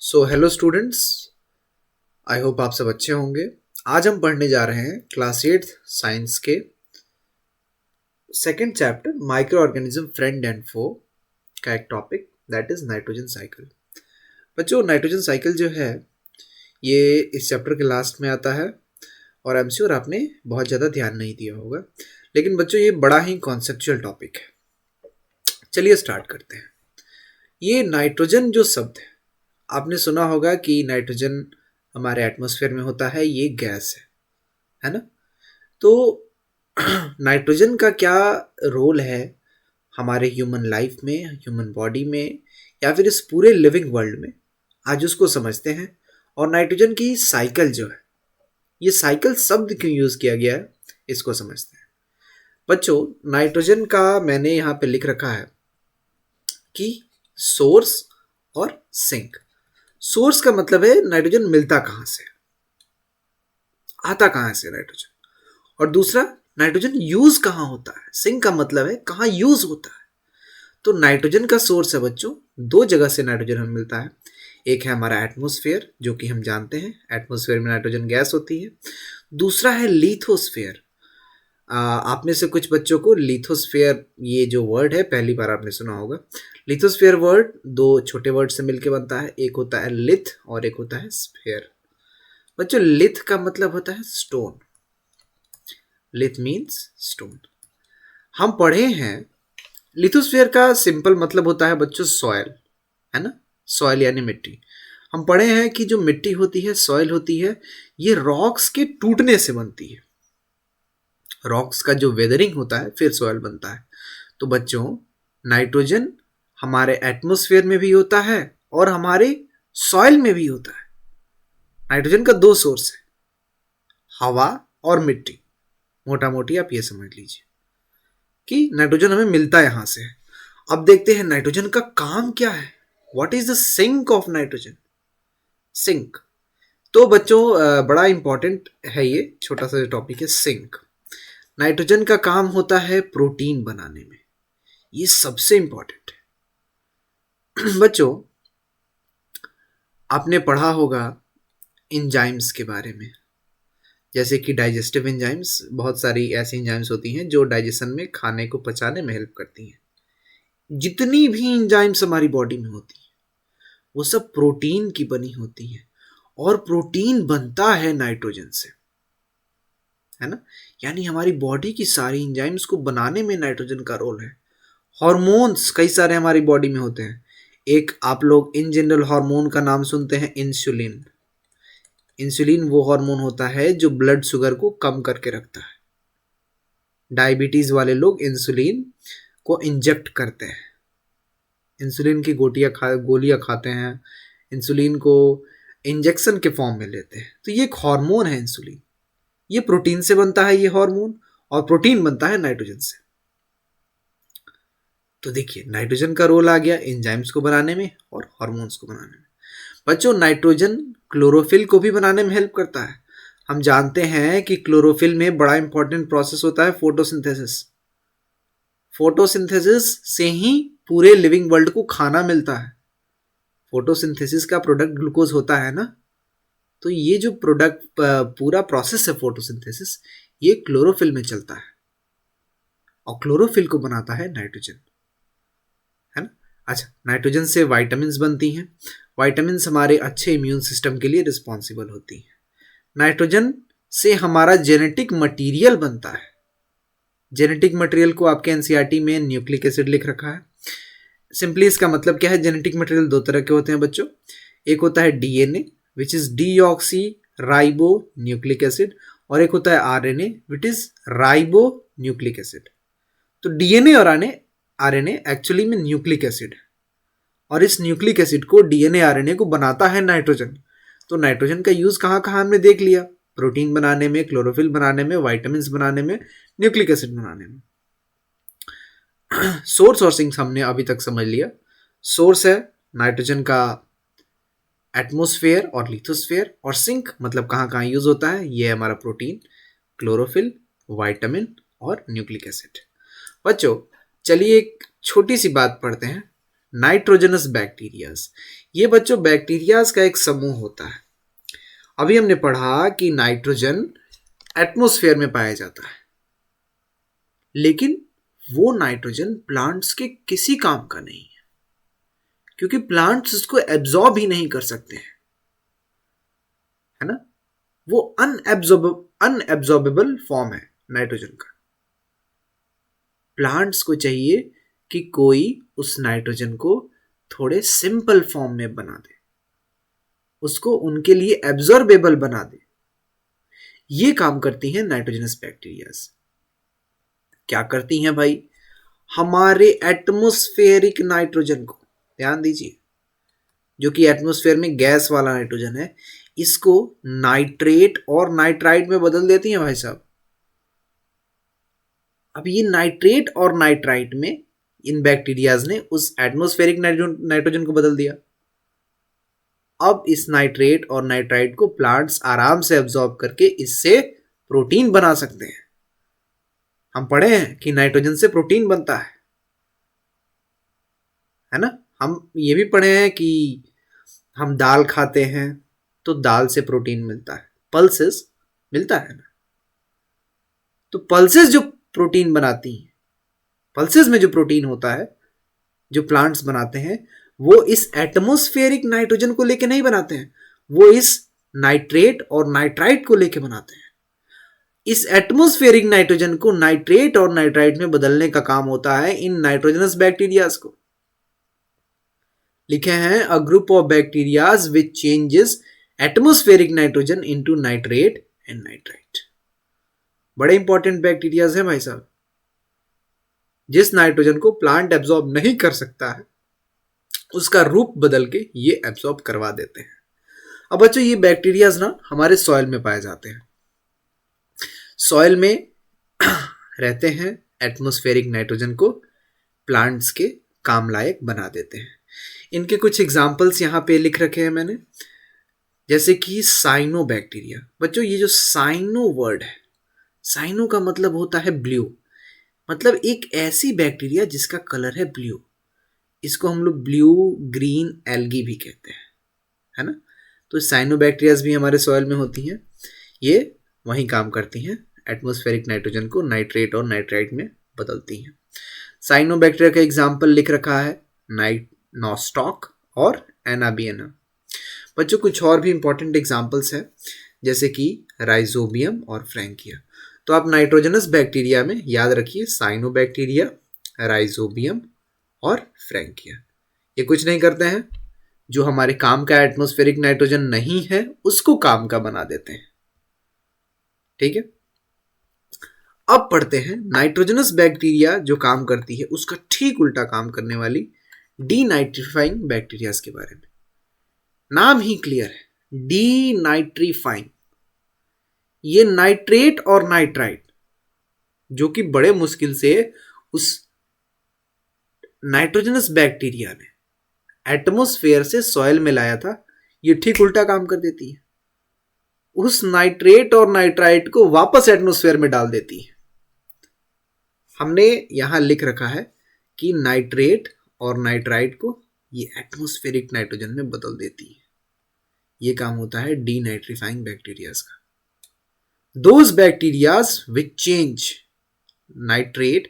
Hello students. I hope आप सब अच्छे होंगे। आज हम पढ़ने जा रहे हैं क्लास 8 साइंस के second chapter micro organism friend and foe का एक topic that is nitrogen cycle. बच्चों, नाइट्रोजन साइकिल जो है ये इस चैप्टर के लास्ट में आता है और आई एम श्योर आपने बहुत ज़्यादा ध्यान नहीं दिया होगा, लेकिन बच्चों ये बड़ा ही कॉन्सेप्चुअल टॉपिक है। चलिए स्टार्ट करते हैं। ये नाइट्रोजन जो शब्द है, आपने सुना होगा कि नाइट्रोजन हमारे एटमॉस्फेयर में होता है, ये गैस है ना। तो नाइट्रोजन का क्या रोल है हमारे ह्यूमन लाइफ में, ह्यूमन बॉडी में, या फिर इस पूरे लिविंग वर्ल्ड में, आज उसको समझते हैं। और नाइट्रोजन की साइकिल जो है, ये साइकिल शब्द क्यों यूज किया गया है, इसको समझते हैं। बच्चों, नाइट्रोजन का मैंने यहाँ पे लिख रखा है कि सोर्स और सिंक। सोर्स का मतलब है नाइट्रोजन मिलता कहाँ से, आता कहाँ से नाइट्रोजन, और दूसरा नाइट्रोजन यूज कहाँ होता है। सिंक का मतलब है कहाँ यूज होता है। तो नाइट्रोजन का सोर्स है बच्चों, दो जगह से नाइट्रोजन हमें मिलता है। एक है हमारा एटमॉस्फेयर, जो कि हम जानते हैं एटमॉस्फेयर में नाइट्रोजन गैस होती है। दूसरा है लिथोस्फेयर। आप में से कुछ बच्चों को लिथोस्फेयर ये जो वर्ड है पहली बार आपने सुना होगा। लिथोस्फेयर वर्ड दो छोटे वर्ड से मिलकर बनता है, एक होता है लिथ और एक होता है स्फेयर। बच्चों, लिथ का मतलब होता है स्टोन। लिथ means stone. हम पढ़े हैं लिथोस्फेयर का सिंपल मतलब होता है बच्चों सॉयल, है ना। सॉयल यानी मिट्टी। हम पढ़े हैं कि जो मिट्टी होती है, सॉयल होती है, ये रॉक्स के टूटने से बनती है। रॉक्स का जो वेदरिंग होता है फिर सॉयल बनता है। तो बच्चों, नाइट्रोजन हमारे एटमॉस्फेयर में भी होता है और हमारे सॉयल में भी होता है। नाइट्रोजन का दो सोर्स है, हवा और मिट्टी। मोटा मोटी आप ये समझ लीजिए कि नाइट्रोजन हमें मिलता यहां से है। अब देखते हैं नाइट्रोजन का काम क्या है। What is the sink of nitrogen. Sink तो बच्चों बड़ा इंपॉर्टेंट है, ये छोटा सा टॉपिक है सिंक। नाइट्रोजन का काम होता है प्रोटीन बनाने में, ये सबसे इंपॉर्टेंट है। बच्चों, आपने पढ़ा होगा इंजाइम्स के बारे में, जैसे कि डाइजेस्टिव एंजाइम्स। बहुत सारी ऐसी एंजाइम्स होती हैं जो डाइजेशन में, खाने को पचाने में हेल्प करती हैं। जितनी भी एंजाइम्स हमारी बॉडी में होती हैं वो सब प्रोटीन की बनी होती हैं, और प्रोटीन बनता है नाइट्रोजन से, है ना। यानी हमारी बॉडी की सारी एंजाइम्स को बनाने में नाइट्रोजन का रोल है। हार्मोन्स कई सारे हमारी बॉडी में होते हैं। एक आप लोग इन जनरल हार्मोन का नाम सुनते हैं, इंसुलिन। इंसुलिन वो हार्मोन होता है जो ब्लड शुगर को कम करके रखता है। डायबिटीज वाले लोग इंसुलिन को इंजेक्ट करते हैं, इंसुलिन की गोलियां खाते हैं, इंसुलिन को इंजेक्शन के फॉर्म में लेते हैं। तो ये एक हार्मोन है इंसुलिन, ये प्रोटीन से बनता है ये हार्मोन, और प्रोटीन बनता है नाइट्रोजन से। तो देखिए, नाइट्रोजन का रोल आ गया एंजाइम्स को बनाने में और हार्मोन्स को बनाने में। बच्चों, नाइट्रोजन क्लोरोफिल को भी बनाने में हेल्प करता है। हम जानते हैं कि क्लोरोफिल में बड़ा इंपॉर्टेंट प्रोसेस होता है फोटोसिंथेसिस। फोटोसिंथेसिस से ही पूरे लिविंग वर्ल्ड को खाना मिलता है। फोटोसिंथेसिस का प्रोडक्ट ग्लूकोज होता है ना। तो ये जो प्रोडक्ट पूरा प्रोसेस है फोटोसिंथेसिस, ये क्लोरोफिल में चलता है, और क्लोरोफिल को बनाता है नाइट्रोजन, है ना। अच्छा, नाइट्रोजन से वाइटामिन्स बनती हैं। वाइटामिन्स हमारे अच्छे इम्यून सिस्टम के लिए रिस्पॉन्सिबल होती हैं। नाइट्रोजन से हमारा जेनेटिक मटेरियल बनता है। जेनेटिक मटेरियल को आपके एनसीईआरटी में न्यूक्लिक एसिड लिख रखा है। सिंपली इसका मतलब क्या है, जेनेटिक मटेरियल दो तरह के होते हैं बच्चों। एक होता है DNA which is deoxy ribo nucleic acid, और एक होता है RNA which is ribo nucleic acid. तो डीएनए और आरएनए एक्चुअली में न्यूक्लिक एसिड है, और इस न्यूक्लिक एसिड को डीएनए आरएनए को बनाता है नाइट्रोजन। तो नाइट्रोजन का यूज कहाँ कहाँ हमने देख लिया, प्रोटीन बनाने में, क्लोरोफिल बनाने में, वाइटामिन्स बनाने में, न्यूक्लिक एसिड बनाने में। सोर्स और सिंक हमने अभी तक समझ लिया। सोर्स है नाइट्रोजन का एटमॉस्फेयर और लिथोस्फेयर, और सिंक मतलब कहाँ कहाँ यूज होता है, ये है हमारा प्रोटीन, क्लोरोफिल, वाइटामिन और न्यूक्लिक एसिड। बच्चों, चलिए एक छोटी सी बात पढ़ते हैं। Nitrogenous bacterias. ये बच्चों बैक्टीरियाज का एक समूह होता है। अभी हमने पढ़ा कि नाइट्रोजन एटमॉस्फेयर में पाया जाता है, लेकिन वो नाइट्रोजन प्लांट्स के किसी काम का नहीं है, क्योंकि प्लांट्स उसको एब्जॉर्ब ही नहीं कर सकते हैं, है ना। वो अनएब्जॉर्बेबल फॉर्म है नाइट्रोजन का। प्लांट्स को चाहिए कि कोई उस नाइट्रोजन को थोड़े सिंपल फॉर्म में बना दे, उसको उनके लिए एब्जॉर्बेबल बना दे। ये काम करती हैं नाइट्रोजनस बैक्टीरियाज। क्या करती हैं भाई? हमारे एटमॉस्फेरिक नाइट्रोजन को, ध्यान दीजिए, जो कि एटमॉस्फेयर में गैस वाला नाइट्रोजन है, इसको नाइट्रेट और नाइट्राइट में बदल देती हैं भाई साहब। अब ये नाइट्रेट और नाइट्राइट में इन बैक्टीरियाज ने उस एटमॉस्फेरिक नाइट्रोजन को बदल दिया। अब इस नाइट्रेट और नाइट्राइट को प्लांट्स आराम से एब्जॉर्ब करके इससे प्रोटीन बना सकते हैं। हम पढ़े हैं कि नाइट्रोजन से प्रोटीन बनता है ना। हम ये भी पढ़े हैं कि हम दाल खाते हैं तो दाल से प्रोटीन मिलता है, पल्सेस मिलता है ना। तो पल्सेस जो प्रोटीन बनाती हैं, पल्सेस में जो प्रोटीन होता है जो प्लांट्स बनाते हैं, वो इस एटमॉस्फेरिक नाइट्रोजन को लेके नहीं बनाते हैं, वो इस नाइट्रेट और नाइट्राइट को लेके बनाते हैं। इस एटमॉस्फेरिक नाइट्रोजन को नाइट्रेट और नाइट्राइट में बदलने का काम होता है इन नाइट्रोजनस बैक्टीरियाज को। लिखे हैं a group of bacterias which changes atmospheric nitrogen into nitrate and nitrite. बड़े इंपॉर्टेंट बैक्टीरियाज हैं भाई साहब। जिस नाइट्रोजन को प्लांट एब्जॉर्ब नहीं कर सकता है, उसका रूप बदल के ये एब्जॉर्ब करवा देते हैं। अब बच्चों, ये बैक्टीरियाज ना हमारे सॉइल में पाए जाते हैं। सॉइल में रहते हैं, एटमॉस्फेरिक नाइट्रोजन को प्लांट्स के काम लायक बना देते हैं। इनके कुछ एग्जाम्पल्स यहाँ पे लिख रखे हैं मैंने, जैसे कि साइनो बैक्टीरिया। बच्चों, ये जो साइनो वर्ड है, साइनो का मतलब होता है ब्लू, मतलब एक ऐसी बैक्टीरिया जिसका कलर है ब्लू। इसको हम लोग ब्लू ग्रीन एल्गी भी कहते हैं, है ना। तो साइनो बैक्टीरियाज भी हमारे सॉइल में होती हैं। ये वही काम करती हैं, एटमॉस्फेरिक नाइट्रोजन को नाइट्रेट और नाइट्राइट में बदलती हैं। साइनो बैक्टीरिया का एग्जाम्पल लिख रखा है नॉस्टॉक और एनाबियना। बच्चों, कुछ और भी इंपॉर्टेंट एग्जाम्पल्स हैं, जैसे कि राइजोबियम और फ्रैंकिया। तो आप नाइट्रोजनस बैक्टीरिया में याद रखिए साइनो बैक्टीरिया, राइजोबियम और फ्रैंकिया। ये कुछ नहीं करते हैं, जो हमारे काम का एटमॉस्फेरिक नाइट्रोजन नहीं है उसको काम का बना देते हैं। ठीक है। अब पढ़ते हैं नाइट्रोजनस बैक्टीरिया जो काम करती है उसका ठीक उल्टा काम करने वाली डीनाइट्रीफाइंग बैक्टीरियाज के बारे में। नाम ही क्लियर है, डीनाइट्रीफाइंग। ये नाइट्रेट और नाइट्राइट, जो कि बड़े मुश्किल से उस नाइट्रोजनस बैक्टीरिया ने एटमॉस्फेयर से सॉइल में लाया था, ये ठीक उल्टा काम कर देती है। उस नाइट्रेट और नाइट्राइट को वापस एटमॉस्फेयर में डाल देती है। हमने यहां लिख रखा है कि नाइट्रेट और नाइट्राइट को ये एटमॉस्फेरिक नाइट्रोजन में बदल देती है। ये काम होता है डीनाइट्रीफाइंग बैक्टीरियाज का। Those bacterias which change nitrate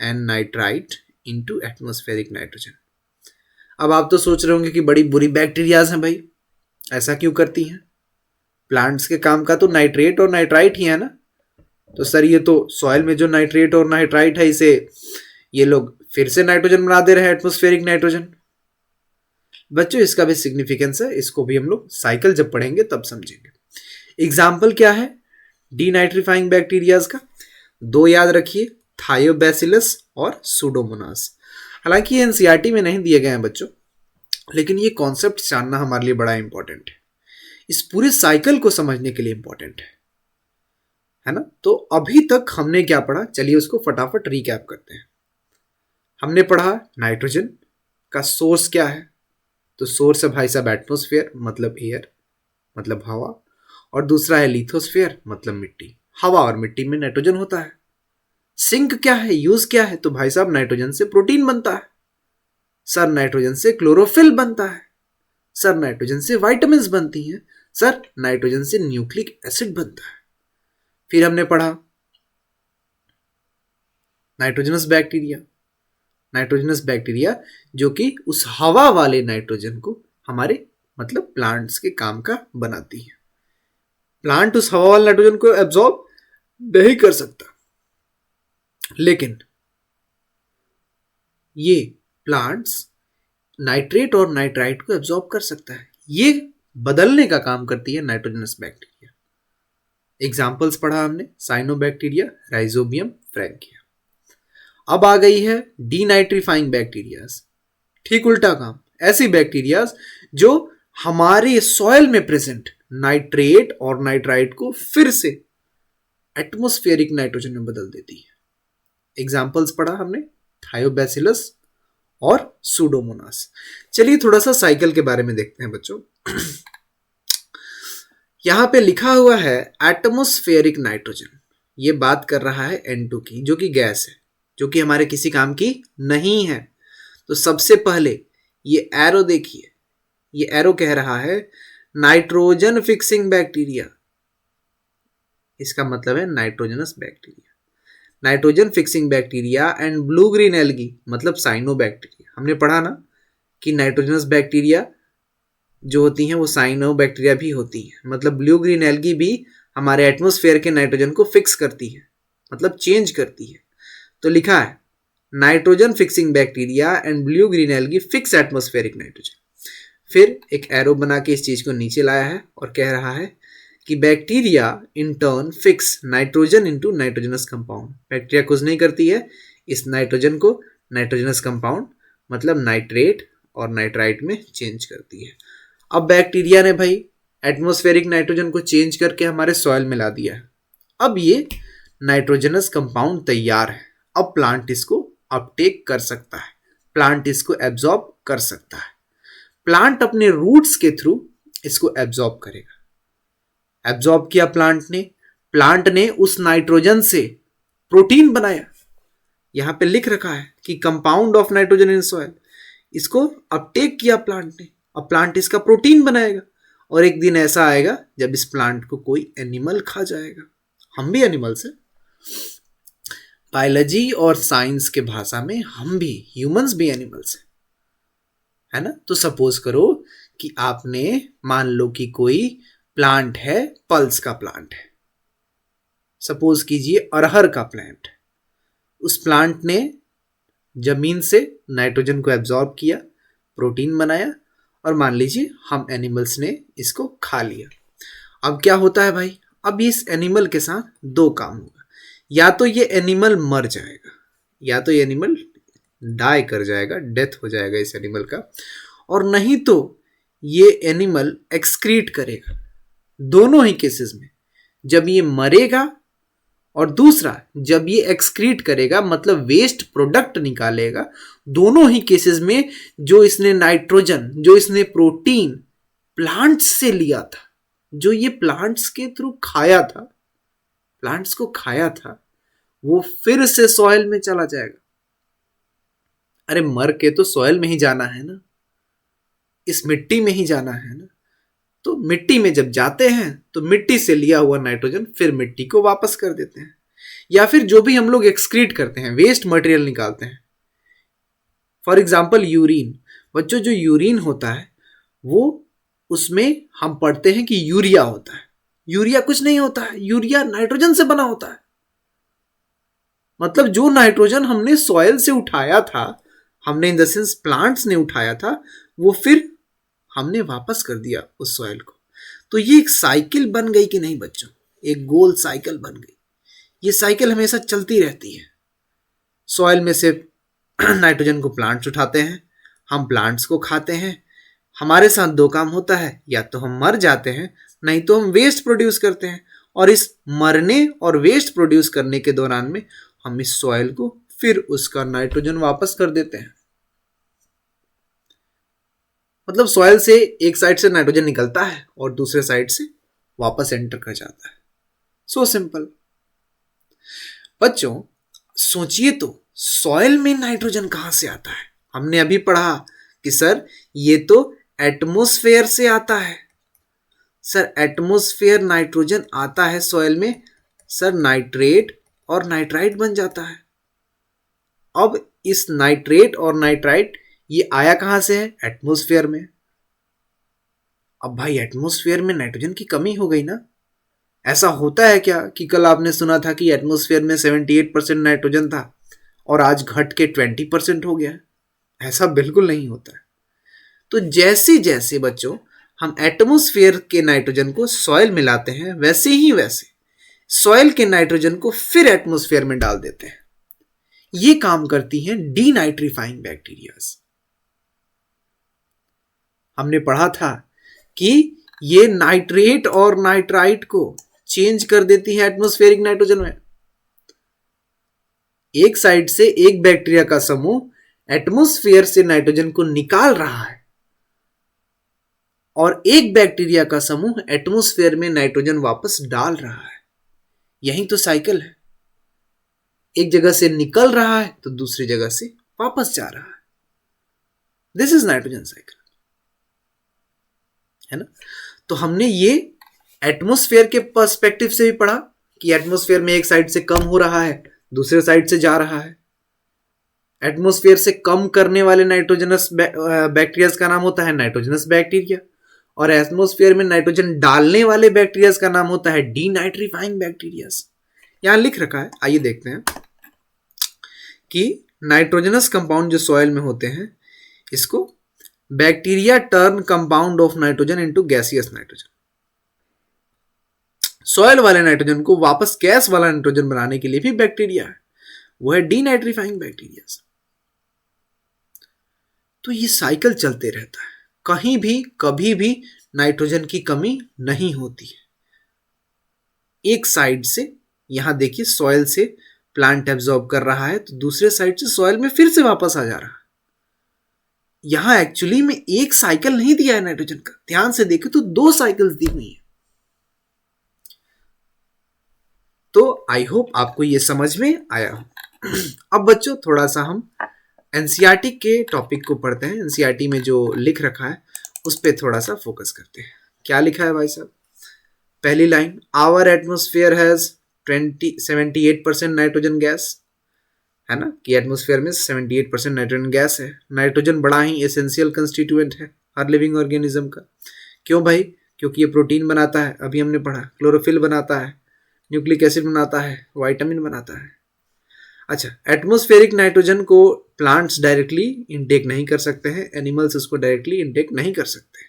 and nitrite into atmospheric nitrogen। अब आप तो सोच रहे होंगे कि बड़ी बुरी बैक्टीरियाज हैं भाई, ऐसा क्यों करती हैं? प्लांट्स के काम का तो नाइट्रेट और नाइट्राइट ही है ना। तो सर, ये तो सॉइल में जो नाइट्रेट और नाइट्राइट है, इसे ये लोग फिर से नाइट्रोजन बना दे रहे हैं, एटमॉस्फेरिक नाइट्रोजन। बच्चों, इसका भी सिग्निफिकेंस है, इसको भी हम लोग साइकिल जब पढ़ेंगे तब समझेंगे। एग्जाम्पल क्या है डीनाइट्रीफाइंग बैक्टीरियाज का? दो याद रखिए, थायोबैसिलस और सूडोमोनास। हालांकि ये एनसीईआरटी में नहीं दिए गए हैं बच्चों, लेकिन ये कॉन्सेप्ट जानना हमारे लिए बड़ा इंपॉर्टेंट है, इस पूरे साइकिल को समझने के लिए इंपॉर्टेंट है ना। तो अभी तक हमने क्या पढ़ा, चलिए उसको फटाफट रिकैप करते हैं। हमने पढ़ा नाइट्रोजन का सोर्स क्या है, तो सोर्स है भाई साहब एटमॉस्फेयर, मतलब एयर, मतलब हवा, और दूसरा है लिथोस्फेयर, मतलब मिट्टी। हवा और मिट्टी में नाइट्रोजन होता है। सिंक क्या है, यूज क्या है, तो भाई साहब नाइट्रोजन से प्रोटीन बनता है। सर नाइट्रोजन से क्लोरोफिल बनता है, सर नाइट्रोजन से विटामिन्स बनती हैं, सर नाइट्रोजन से न्यूक्लिक एसिड बनता है। फिर हमने पढ़ा नाइट्रोजनस बैक्टीरिया। नाइट्रोजनस बैक्टीरिया जो कि उस हवा वाले नाइट्रोजन को हमारे मतलब प्लांट्स के काम का बनाती है। प्लांट उस हवा वाले नाइट्रोजन को एब्जॉर्ब नहीं कर सकता, लेकिन ये प्लांट्स नाइट्रेट और नाइट्राइट को एब्जॉर्ब कर सकता है। ये बदलने का काम करती है नाइट्रोजनस बैक्टीरिया। एग्जाम्पल्स पढ़ा हमने, साइनोबैक्टीरिया, राइजोबियम, फ्रैंकिया। अब आ गई है डीनाइट्रीफाइंग बैक्टीरियाज। ठीक उल्टा काम, ऐसी बैक्टीरियाज जो हमारे सॉइल में प्रेजेंट नाइट्रेट और नाइट्राइट को फिर से एटमॉस्फेरिक नाइट्रोजन में बदल देती है। एग्जाम्पल्स पढ़ा हमने, थायोबैसिलस और सूडोमोनास। चलिए थोड़ा सा साइकिल के बारे में देखते हैं बच्चों। यहां पे लिखा हुआ है एटमॉस्फेरिक नाइट्रोजन, ये बात कर रहा है N2 की, जो कि गैस है, जो कि हमारे किसी काम की नहीं है। तो सबसे पहले ये एरो देखिए, ये एरो कह रहा है नाइट्रोजन फिक्सिंग बैक्टीरिया, इसका मतलब है nitrogenous bacteria. Nitrogen fixing bacteria and blue green algae मतलब साइनोबैक्टीरिया। हमने पढ़ा ना कि नाइट्रोजनस बैक्टीरिया जो होती हैं वो साइनोबैक्टीरिया भी होती हैं, मतलब ब्लू ग्रीन एल्गी भी हमारे एटमॉस्फेयर के नाइट्रोजन को फिक्स करती है, मतलब चेंज करती है। तो लिखा है nitrogen fixing bacteria and blue green algae fix atmospheric nitrogen. फिर एक एरो बना के इस चीज को नीचे लाया है और कह रहा है कि bacteria in turn fix nitrogen into nitrogenous compound. Bacteria कुछ नहीं करती है, इस नाइट्रोजन को नाइट्रोजनस कंपाउंड मतलब नाइट्रेट और नाइट्राइट में चेंज करती है। अब बैक्टीरिया ने भाई एटमॉस्फेरिक नाइट्रोजन को चेंज करके हमारे सॉइल में ला दिया है। अब ये नाइट्रोजनस कंपाउंड तैयार है। अब प्लांट इसको अपटेक कर सकता है, प्लांट इसको एब्जॉर्ब कर सकता है। प्लांट अपने रूट्स के थ्रू इसको एब्जॉर्ब करेगा। एब्जॉर्ब किया प्लांट ने उस नाइट्रोजन से प्रोटीन बनाया। यहां पे लिख रखा है कि compound of nitrogen in soil, इसको अपटेक किया प्लांट ने। अब प्लांट इसका प्रोटीन बनाएगा और एक दिन ऐसा आएगा जब इस प्लांट को कोई एनिमल खा जाएगा। हम भी एनिमल्स हैं, बायोलॉजी और साइंस के भाषा में हम भी, ह्यूमंस भी एनिमल्स हैं, है ना। तो सपोज करो कि आपने मान लो कि कोई प्लांट है, पल्स का प्लांट है, सपोज कीजिए अरहर का प्लांट। उस प्लांट ने जमीन से नाइट्रोजन को एब्जॉर्ब किया, प्रोटीन बनाया और मान लीजिए हम एनिमल्स ने इसको खा लिया। अब क्या होता है भाई, अब इस एनिमल के साथ दो काम होगा। या तो ये एनिमल मर जाएगा, या तो ये एनिमल डाई कर जाएगा, डेथ हो जाएगा इस एनिमल का, और नहीं तो ये एनिमल एक्सक्रीट करेगा। दोनों ही केसेस में, जब ये मरेगा और दूसरा जब ये एक्सक्रीट करेगा मतलब वेस्ट प्रोडक्ट निकालेगा, दोनों ही केसेस में जो इसने नाइट्रोजन, जो इसने प्रोटीन प्लांट्स से लिया था, जो ये प्लांट्स के थ्रू खाया था, प्लांट्स को खाया था, वो फिर से सॉइल में चला जाएगा। अरे मर के तो सॉइल में ही जाना है ना, इस मिट्टी में ही जाना है ना। तो मिट्टी में जब जाते हैं तो मिट्टी से लिया हुआ नाइट्रोजन फिर मिट्टी को वापस कर देते हैं। या फिर जो भी हम लोग एक्सक्रीट करते हैं, वेस्ट मटेरियल निकालते हैं, फॉर एग्जाम्पल यूरिन। बच्चों जो यूरिन होता है वो, उसमें हम पढ़ते हैं कि यूरिया होता है। यूरिया कुछ नहीं होता है, यूरिया नाइट्रोजन से बना होता है। मतलब जो नाइट्रोजन हमने सॉइल से उठाया था, हमने इन द सेंस प्लांट्स ने उठाया था, वो फिर हमने वापस कर दिया उस सॉइल को। तो ये एक साइकिल बन गई कि नहीं बच्चों, एक गोल साइकिल बन गई। ये साइकिल हमेशा चलती रहती है। सॉइल में से नाइट्रोजन को प्लांट्स उठाते हैं, हम प्लांट्स को खाते हैं। हमारे साथ दो काम होता है, या तो हम मर जाते हैं, नहीं तो हम वेस्ट प्रोड्यूस करते हैं। और इस मरने और वेस्ट प्रोड्यूस करने के दौरान में हम इस सॉइल को फिर उसका नाइट्रोजन वापस कर देते हैं। मतलब सॉइल से एक साइड से नाइट्रोजन निकलता है और दूसरे साइड से वापस एंटर कर जाता है। So simple. बच्चों सोचिए तो, सॉइल में नाइट्रोजन कहां से आता है? हमने अभी पढ़ा कि सर ये तो एटमॉस्फेयर से आता है। सर एटमॉस्फेयर नाइट्रोजन आता है सॉइल में, सर नाइट्रेट और नाइट्राइट बन जाता है। अब इस नाइट्रेट और नाइट्राइट ये आया कहां से है? एटमॉस्फेयर में। अब भाई एटमॉस्फेयर में नाइट्रोजन की कमी हो गई ना। ऐसा होता है क्या कि कल आपने सुना था कि एटमॉस्फेयर में 78% नाइट्रोजन था और आज घट के 20% हो गया? ऐसा बिल्कुल नहीं होता है। तो जैसे जैसे बच्चों हम एटमॉस्फेयर के नाइट्रोजन को सॉइल में लाते हैं, वैसे ही वैसे सॉइल के नाइट्रोजन को फिर एटमॉस्फेयर में डाल देते हैं। ये काम करती हैं डीनाइट्रीफाइंग बैक्टीरियाज। हमने पढ़ा था कि ये नाइट्रेट और नाइट्राइट को चेंज कर देती है एटमॉस्फेरिक नाइट्रोजन में। एक साइड से एक बैक्टीरिया का समूह एटमॉस्फेयर से नाइट्रोजन को निकाल रहा है और एक बैक्टीरिया का समूह एटमॉस्फेयर में नाइट्रोजन वापस डाल रहा है। यही तो साइकिल है। एक जगह से निकल रहा है तो दूसरी जगह से वापस जा रहा है। दिस इज नाइट्रोजन साइकिल, है ना। तो हमने ये एटमॉस्फेयर के पर्सपेक्टिव से भी पढ़ा कि एटमॉस्फेयर में एक साइड से कम हो रहा है, दूसरे साइड से जा रहा है। एटमॉस्फेयर से कम करने वाले नाइट्रोजनस बैक्टीरियाज का नाम होता है नाइट्रोजनस बैक्टीरिया, और एटमॉस्फेयर में नाइट्रोजन डालने वाले बैक्टीरियाज का नाम होता है डीनाइट्रीफाइंग बैक्टीरियाज। यहां लिख रखा है, आइए देखते हैं कि नाइट्रोजनस कंपाउंड जो सॉइल में होते हैं इसको bacteria turn compound of nitrogen into gaseous nitrogen. Soil वाले नाइट्रोजन को वापस गैस वाला नाइट्रोजन बनाने के लिए भी बैक्टीरिया है, वो है डीनाइट्रीफाइंग बैक्टीरिया। तो ये साइकिल चलते रहता है, कहीं भी कभी भी नाइट्रोजन की कमी नहीं होती है। एक साइड से यहां देखिए सॉइल से प्लांट एब्जॉर्ब कर रहा है तो दूसरे साइड से सॉइल में फिर से वापस आ जा रहा है। यहां एक्चुअली में एक साइकिल नहीं दिया है नाइट्रोजन का, ध्यान से देखें तो दो साइकिल्स दी हुई है। तो आई होप आपको ये समझ में आया हो। अब बच्चों थोड़ा सा हम एनसीईआरटी के टॉपिक को पढ़ते हैं। एनसीईआरटी में जो लिख रखा है उस पर थोड़ा सा फोकस करते हैं। क्या लिखा है भाई साहब? पहली line, our atmosphere has 78% nitrogen gas, है ना, कि एटमॉस्फेयर में 78% नाइट्रोजन गैस है। नाइट्रोजन बड़ा ही एसेंशियल कंस्टिट्यूएंट है हर लिविंग ऑर्गेनिज्म का। क्यों भाई? क्योंकि ये प्रोटीन बनाता है, अभी हमने पढ़ा, क्लोरोफिल बनाता है, न्यूक्लिक एसिड बनाता है, विटामिन बनाता है। अच्छा, एटमॉस्फेरिक नाइट्रोजन को प्लांट्स डायरेक्टली इनटेक नहीं कर सकते हैं, एनिमल्स उसको डायरेक्टली इनटेक नहीं कर सकते।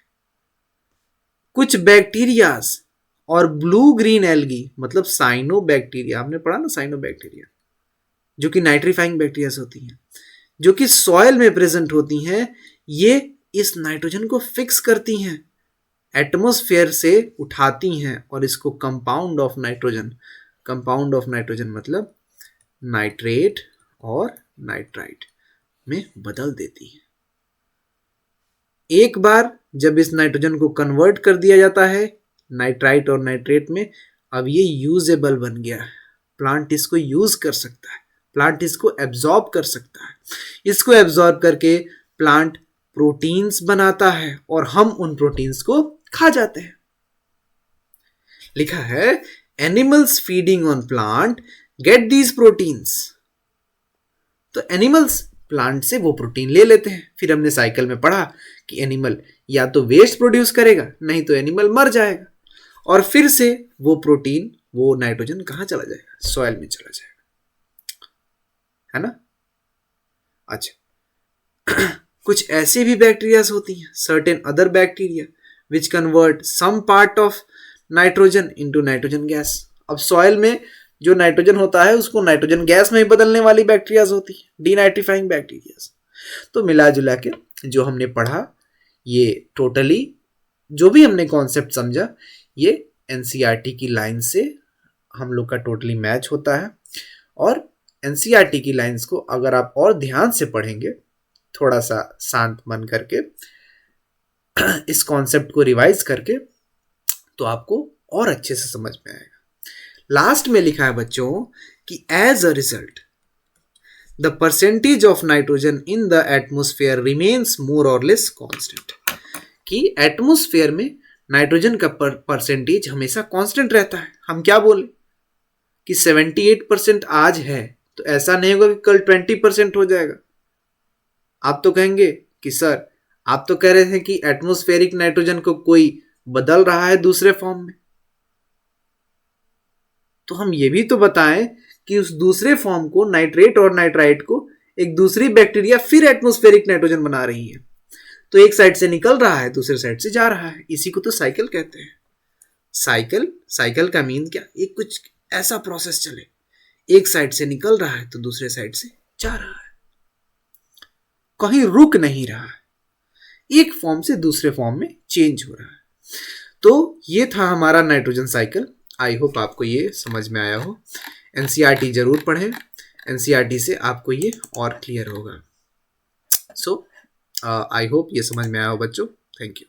कुछ बैक्टीरियाज और ब्लू ग्रीन एल्गी, मतलब साइनोबैक्टीरिया, हमने पढ़ा ना साइनोबैक्टीरिया, जो कि नाइट्रीफाइंग बैक्टीरिया होती हैं, जो कि सॉइल में प्रेजेंट होती हैं, ये इस नाइट्रोजन को फिक्स करती हैं, एटमॉस्फेयर से उठाती हैं और इसको कंपाउंड ऑफ नाइट्रोजन मतलब नाइट्रेट और नाइट्राइट में बदल देती है। एक बार जब इस नाइट्रोजन को कन्वर्ट कर दिया जाता है नाइट्राइट और नाइट्रेट में, अब ये यूजेबल बन गया है, प्लांट इसको यूज कर सकता है, प्लांट इसको एब्जॉर्ब कर सकता है। इसको एब्जॉर्ब करके प्लांट प्रोटीन्स बनाता है और हम उन प्रोटीन्स को खा जाते हैं। लिखा है animals feeding on plant get these proteins. तो एनिमल्स प्लांट से वो प्रोटीन ले लेते हैं। फिर हमने साइकिल में पढ़ा कि एनिमल या तो वेस्ट प्रोड्यूस करेगा, नहीं तो एनिमल मर जाएगा, और फिर से वो प्रोटीन, वो नाइट्रोजन कहां चला जाएगा? सॉइल में चला जाएगा, है ना। अच्छा, कुछ ऐसे भी बैक्टीरियाज होती हैं, certain other bacteria which convert some part of nitrogen into nitrogen gas. अब सॉइल में जो नाइट्रोजन होता है उसको नाइट्रोजन गैस में बदलने वाली बैक्टीरियाज होती है, डीनाइट्रीफाइंग बैक्टीरियाज। तो मिला जुला के जो हमने पढ़ा, ये टोटली जो भी हमने कॉन्सेप्ट समझा, ये एनसीईआरटी की लाइन से हम लोग का टोटली मैच होता है। और एनसीईआरटी की लाइंस को अगर आप और ध्यान से पढ़ेंगे, थोड़ा सा शांत मन करके, इस कॉन्सेप्ट को रिवाइज करके, तो आपको और अच्छे से समझ में आएगा। लास्ट में लिखा है बच्चों कि as a result the percentage of nitrogen in the atmosphere remains more और लेस कांस्टेंट, कि एटमोस्फेयर में नाइट्रोजन का परसेंटेज हमेशा कांस्टेंट रहता है। हम क्या बोले कि 78% आज है, तो ऐसा नहीं होगा कि कल 20% हो जाएगा। आप तो कहेंगे कि सर आप तो कह रहे थे कि एटमोस्फेरिक नाइट्रोजन को कोई बदल रहा है दूसरे फॉर्म में, तो हम ये भी तो बताएं कि उस दूसरे फॉर्म को, नाइट्रेट और नाइट्राइट को, एक दूसरी बैक्टीरिया फिर एटमोस्फेरिक नाइट्रोजन बना रही है। तो एक साइड से निकल रहा है, दूसरे साइड से जा रहा है। इसी को तो साइकिल कहते हैं। साइकिल का मीन क्या, एक कुछ ऐसा प्रोसेस चले, एक साइड से निकल रहा है तो दूसरे साइड से जा रहा है, कहीं रुक नहीं रहा है, एक फॉर्म से दूसरे फॉर्म में चेंज हो रहा है। तो ये था हमारा नाइट्रोजन साइकिल। आई होप आपको ये समझ में आया हो। एनसीईआरटी जरूर पढ़ें, एनसीईआरटी से आपको ये और क्लियर होगा। सो आई होप ये समझ में आया हो बच्चों। Thank you.